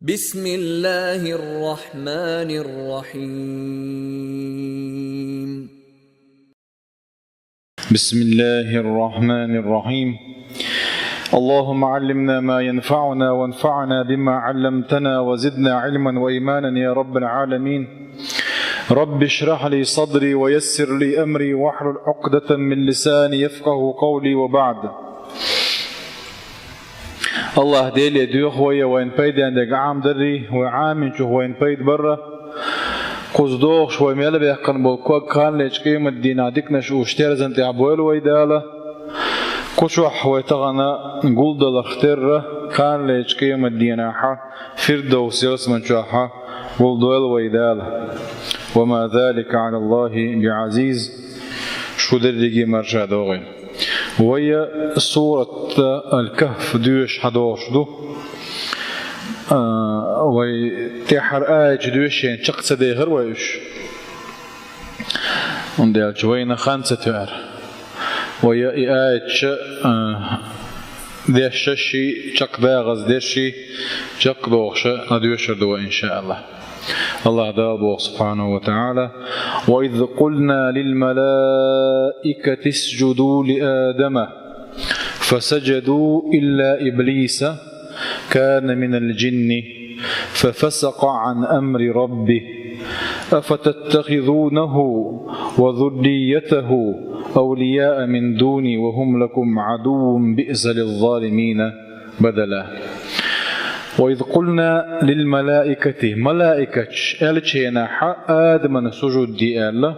بسم الله الرحمن الرحيم. بسم الله الرحمن الرحيم. اللهم علمنا ما ينفعنا وانفعنا بما علمتنا وزدنا علما وإيمانا يا رب العالمين. رب اشرح لي صدري ويسر لي أمري واحلل عقدة من لساني يفقه قولي وبعد. الله ديلي ديو خويا وين بيد عندك عام دري وعامن شو وين بيد برا قصدوق شوي ميلا بيحقن بوكوك كان ليش قيمة دينا ديكنا شو اشترزن تعبويل ويدالا كشوح ويتغنى نقول دل اختر كان ليش قيمة دينا حا فردوس يرسمن شوحا قول دويل ويدالا وما ذلك على الله بعزيز شو درجي مرجع دوغين وهي سورة الكهف دوش حدوش دو وتحر آية دوشين شق سديهر ويش ونديال جوينا خانسة تؤر وهي آية ديششي شق داغز ديشي شق دوغش ندوشر دو إن شاء الله. الله دابو سبحانه وتعالى وإذ قلنا للملائكة اسجدوا لآدم فسجدوا إلا إبليس كان من الجن ففسق عن أمر ربه أفتتخذونه وذريته أولياء من دوني وهم لكم عدو بئس للظالمين بدلا. وإذ قلنا للملائكة ملائكة ألتشينا آدم سجود دي الله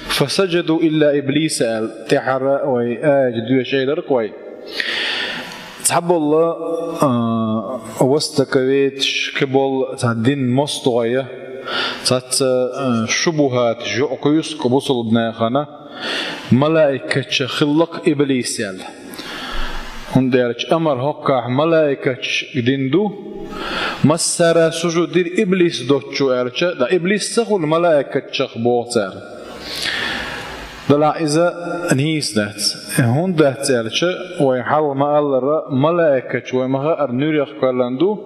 فسجدوا إلا إبليس تحرى وآجد شيء لرقوي تحب الله واستكويت كبول تهدين مستغية تهت شبهات جوكيوس كبوصل بناخنا ملائكة خلق إبليس هنديرش أمر هكا ملائكة ديندو مسارة سجود دير إبليس دوتشو أرشا دا إبليس سخول ملائكة شخ بوتر دلا إذا نهيس دات هون دات أرشا ويحاول ما الله ملائكة ويمها أرنوريخ كلاندو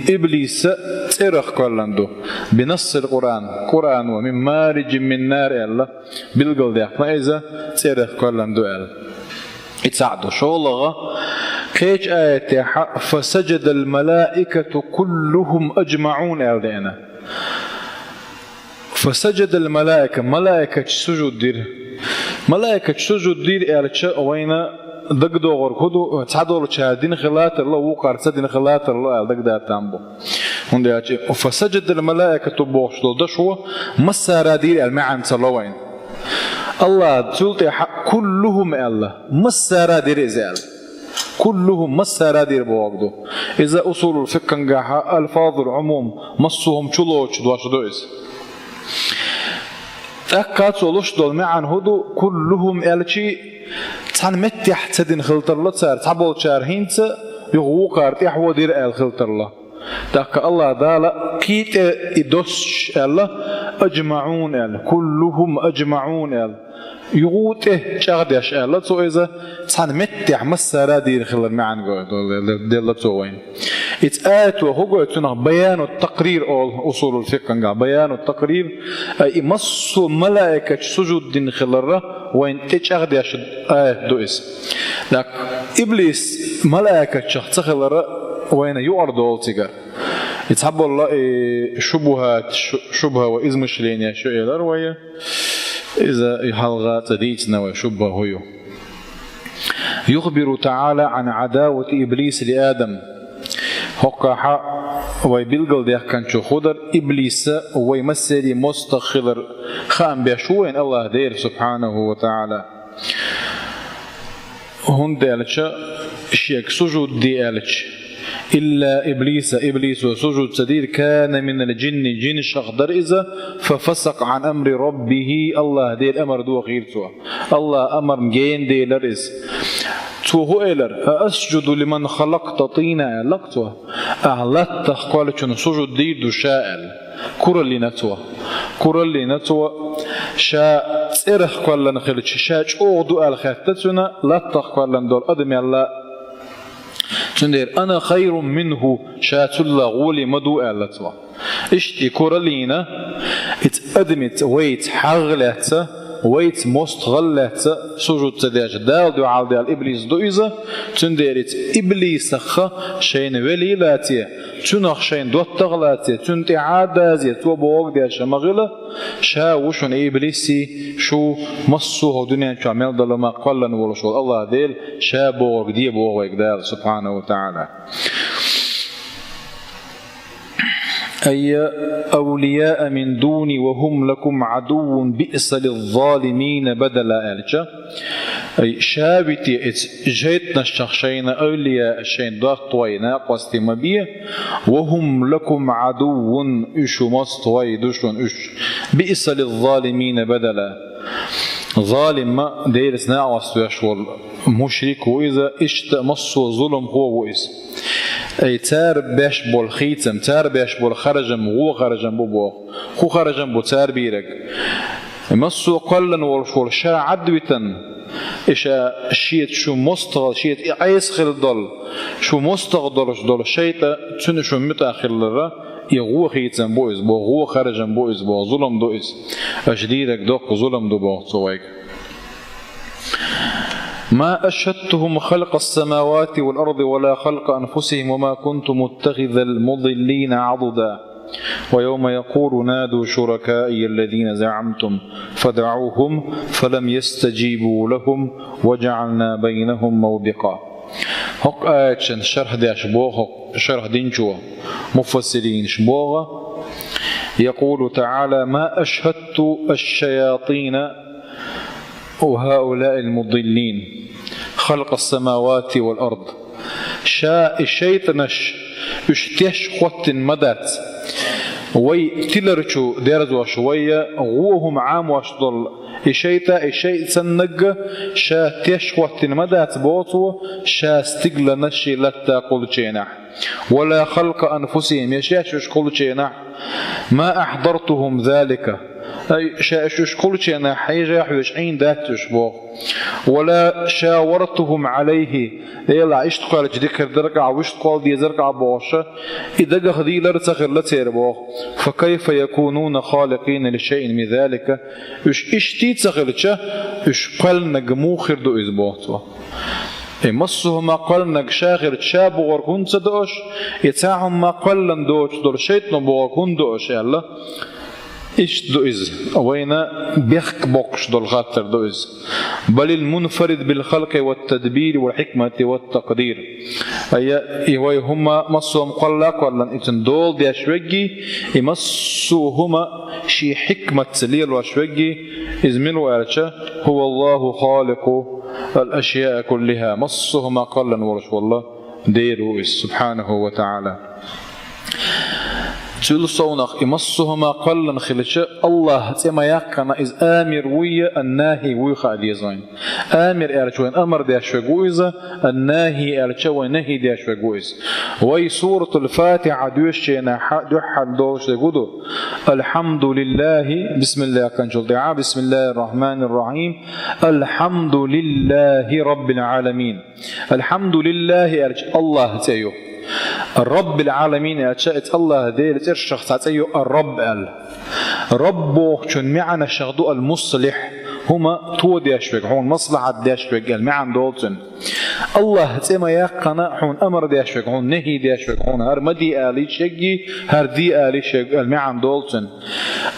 إبليس تيرخ كلاندو بنص القرآن ومن مارج من نار الله بالقل ديخ ما إذا تيرخ كلاندو يتساعدوا شو لغة كيش آية فسجد الملائكة كلهم أجمعون أردينا فسجد الملائكة ملائكة سجود دير ملائكة سجود دير أرشا وينا دقدو غرقدو تعدوا لشهادين خلات الله وقار سدين خلات الله دقدا تامبو هندي فسجد الملائكة بوشلو دشوا مسارا دير المعن سلوين الله تلتي كلهم الله مسارا دير إزال كلهم مسارا دير بوقدو إذا أصول الفقه نجاها ألفاظ العموم مصهم شلوش دواش دويس تأكد سولوش دول معن هدو كلهم ألشي تان متح تدين خلطر الله تسار تعبول شارهين تا يغوقار تحوى دير آل خلطر الله تأكد الله دالا كيت إدوش الله أجمعون آل كلهم أجمعون آل يغوته شغدش الله تو إذا تان متح مسارا دير خلر معن دل توين إتآت وهو يتنه بيان التقرير أصول الفقه بيان التقرير أي مص ملائكة سجود دين خلره وين تشغدش آيات دوئس لك إبليس ملائكة شخص خلره وين يعرض أولتيجر يتحب الله شبهة وإذ مشلين يا شو إلى رواية إذا حلقات ديتنا وشبه هو يخبر تعالى عن عداوة إبليس لآدم هقا ويبلغل ده كان شو خضر إبليس ويمثل مستخلر خام بيشوين الله دير سبحانه وتعالى هون دالش شيك سجود دي ألش إلا إبليس وسجود سدير كان من الجن جن شخدر إذا ففسق عن أمر ربه الله دير أمر دو غير سوا الله أمر جين دي لرز توهو إلر أسجد لمن خلقت طينا لقتوا أهلت قالتشن سجود دي دو شائل كورلي نتوا شاء إرخ قالن خلتش شاء أوغدو الخاتتنا لا تقالن دول أدمي الله تندير أنا خير منه شات الله غولي مدو ألتوا اشتي كورلينا اتقدمت ويت حغلت ويت مستغلت سجود تداج دال دو عال دال إبليس دو إذا تنديرت إبليس خا شين وليلاتي تنخ شين دوت تغلاتي تنتي عادازي توبوغ دي شمغلة شا وشون إبليسي شو مصوه دنيا شو عمل دلما قلن ورشول الله ديل شا بوغ دي بوغ دال سبحانه وتعالى أي أولياء من دوني وهم لكم عدو بئس للظالمين بدلا ألجا أي شابتي جيتنا الشخشين أولياء الشين ضغطوينا قوستي مبيه وهم لكم عدو إشو مستوي دشون إش بئس للظالمين بدلا ظالم ما ديرس ناقص يشول مشرك وإذا اشت مصو ظلم هو وإذا أي تار باش بول خيتم تار باش بول خرجم هو خرجم بو خو خرجم بو تار بيرك مصو قلن والشول شا عدوتن إشا شيت شو مستغل شيت عيس خل ضل شو مستغل ضل شيء تن شو متأخر لرا يغو خيتم بو إز بو هو خرجم بو إز بو ظلم دو إز أجديرك دوك ظلم دو بو صويك ما أشهدتهم خلق السماوات والأرض ولا خلق أنفسهم وما كنت متخذ المضلين عضدا ويوم يقول نادوا شركائي الذين زعمتم فدعوهم فلم يستجيبوا لهم وجعلنا بينهم موبقا هق آيات شرح دي أشبوه شرح دينشو مفسرين شبوه يقول تعالى ما أشهدت الشياطين وهؤلاء المضلين خلق السماوات والأرض شاء الشيطنش اشتيش خوت مدات وي تلرشو ديرزوا شوية غوهم عام واشضل الشيء سنق شا تشوت مدات بوطو شا استقل نشي لتا قل جينح ولا خلق أنفسهم يشاش قل جينح ما أحضرتهم ذلك أي شاش قل جينح حيجا حيوشعين ذات تشبه ولا شاورتهم عليه يلا عشت قال جديك درقع وشت قال دي زرقع بوشة إذا قهدي لرتخر لتيربوه فكيف يكونون خالقين لشيء من ذلك إشتي تخلتشه إش قل نجمو خردو إزبوته مصه ما قل نج شاخر شاب وغركون تدوش يتاعهم ما قل دوش دور شيطن بوغركون دوش يلا إيش دوئز وين بيخك بوكش دول خاطر دوئز بل المنفرد بالخلق والتدبير والحكمة والتقدير أي هما مصهم قلق ولا إتن دول دي أشوجي يمصوا هما شي حكمة سليل وأشوجي إزملوا أرشا هو الله خالق الأشياء كلها مصهما قلا ورش والله ديروا سبحانه وتعالى تلصونق يمصهما قلا خلشة الله تما يقنا إز آمر ويا الناهي ويخا ديزاين آمر أرشوين أمر ديش وجويزة الناهي أرشوين نهي ديش وجويز وي سورة الفاتحة دوشينا دوحل دوش دجودو الحمد لله بسم الله كنجل دعاء بسم الله الرحمن الرحيم الحمد لله رب العالمين الحمد لله أرش الله تيو الرب العالمين أشأت الله ديل ترشخ تعطيه الرب ربه شن معنا شغدو المصلح هما تو ديشبك هون مصلحة ديشبك المعن دولتن الله تما يقنا هون أمر ديشبك هون نهي ديشبك هون هر مدي آلي شجي هر دي آلي شج المعن دولتن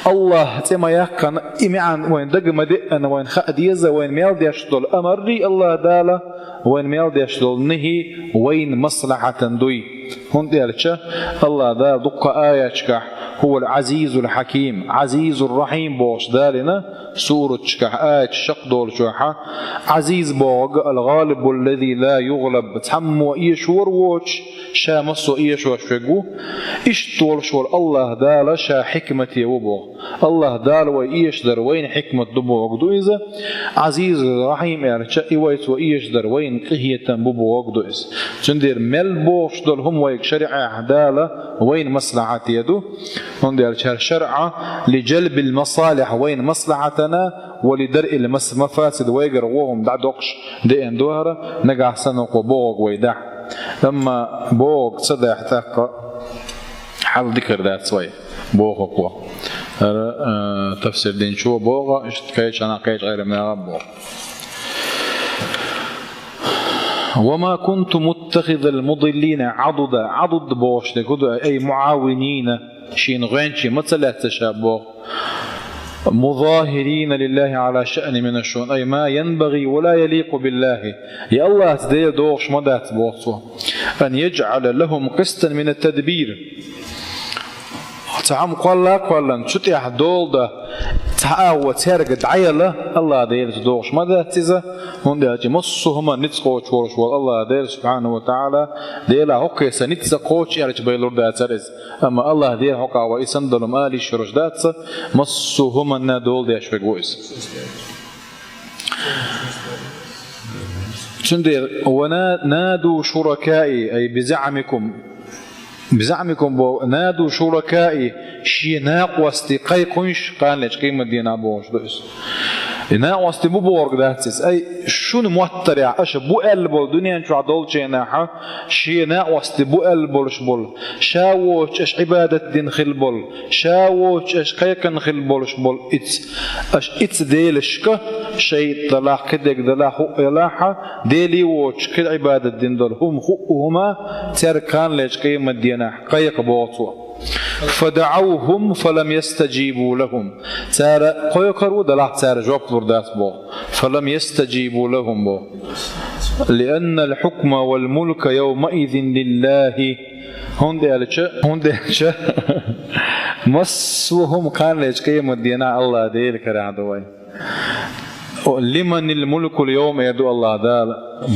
الله تما يقنا معن وين دق مدي أنا وين خديزة وين ميل ديشدول أمر دي الله داله وين ميل ديشدول نهي وين مصلحة دوي هون ديالشة الله دا دق آية هو العزيز الحكيم عزيز الرحيم بوش دالنا سورة شكح آية شق دول شوحة عزيز بوغ الغالب الذي لا يغلب تحمو إيش وروش شا مصو إيش وشفقو إيش طول شور الله دال شا حكمتي وبوغ الله دال وإيش در وين حكمة دبوغ دو إذا عزيز الرحيم يعني شا إيويت وإيش در وين قهية ببوغ دو إذا جندير مل بوش دول هم ويك شرع دال وين مصلحة يدو هم ديال شرع لجلب المصالح وين مصلحتنا ولدرء المفاسد ويقر وهم دعدوقش دي اندوهرة نقع سنق وبوغ ويدع لما بوق صدى يحتاج حل ذكر ذات سوي بوق قوة تفسير دين شو بوغا اشتكيش أنا قيش غير من بوغ. وما كنت متخذ المضلين عضد بوش أي معاونين شين غينشي مثلا تشابه مظاهرين لله على شأن من الشؤون أي ما ينبغي ولا يليق بالله يا الله تدير دوش مدات بوصوه أن يجعل لهم قسطا من التدبير تعم قولا شتيح دول ده تعاو ترقد عيله الله دير دوش ماذا تزا هون ده مصهما نتسقوش ورش الله دير سبحانه وتعالى دير هوكي سنتسقوش يرج بيلور ده ترز اما الله دير هوكا ويسندلم آلي شرش داتس مصهما ندول ده شفقويس شندير ونادوا شركائي أي بزعمكم بو نادوا شركائي شي ناقوستي قيقنش قال لك قيمة دينا بوش دوس ناقوستي بو بورق داتس أي شون موتر يا أش بو ألبول دنيا نشوع دولشي ناحا شي ناقوستي بو ألبولش بول شاوش أش عبادة دين خلبول شاوش أش قيقن خلبولش بول إتس ديلشك شيء طلاح كدك دلاحة ديلي ووش كل عبادة دين دول هما تركان لك قيمة دينا قيق بوطوة فدعوهم فلم يستجيبوا لهم تارى قيقروا دلاح تارى جواب بردات بو فلم يستجيبوا لهم بو لأن الحكم والملك يومئذ لله هون ديالش مسوهم كان لك قيمة دينا الله ديل كرادوي لمن الملك اليوم يدعو الله دال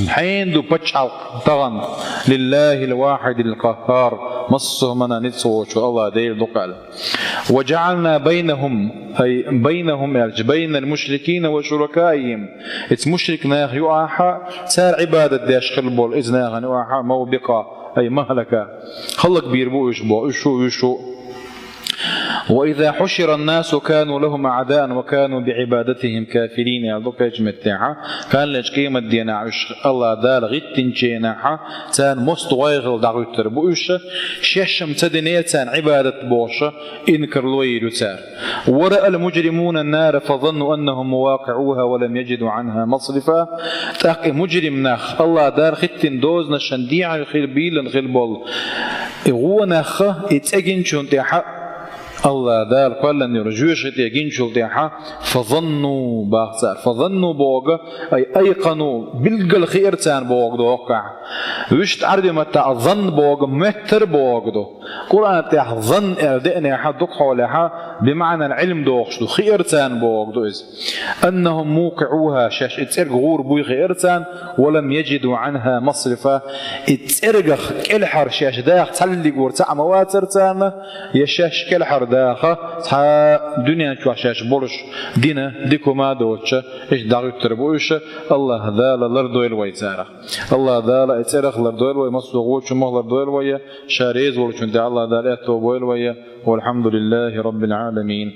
حين دو بتشعل طغن لله الواحد القهار مصه منا نتسوش الله دير دقال وجعلنا بينهم أي بينهم يعني بين المشركين وشركائهم اتس مشرك ناخ يوحى سار عبادة داش خلبول إذناغ يوحى موبقة أي مهلكة خلق بيربو يشو وإذا حشر الناس كانوا لهم أعداء وكانوا بعبادتهم كافرين يا دوك يجمتها كان لج قيمة دينا عش الله دال غيتن جيناها تان مستويغل دعوتر بوش ششم تدنيا تان عبادة بوش إنكر لويلو تار ورأى المجرمون النار فظنوا أنهم مواقعوها ولم يجدوا عنها مصرفا تاقي مجرم ناخ الله دار غيتن دوزنا شنديع خير بيلن خير بول هو ناخ اتأجن شنتيحا الله دال قال أن يرجوش يجين شلتيحة فظنوا باغسار فظنوا بوغ أي أيقنوا بالقل خير تان بوغ دو وقع وش تعرض متى ظن بوغ متر بوغ دو قرآن تاح ظن اردئنا حدق حولها بمعنى العلم دوغش دو خير تان بوغ دو أنهم موقعوها شاش اتسرق غور بوي خير تان ولم يجدوا عنها مصرفا اتسرق كالحر شاش داخ تسلق ورتع مواتر تان يشاش كالحر داخل دنيا شواش برش دينا ديكو ما دوتش إيش دعوة تربوش الله ذال الأرض الويتارة الله ذال اترخ الأرض الوي مصدوق مهل الأرض الوي شاريز ورشون الله ذال أتوب الوي والحمد لله رب العالمين.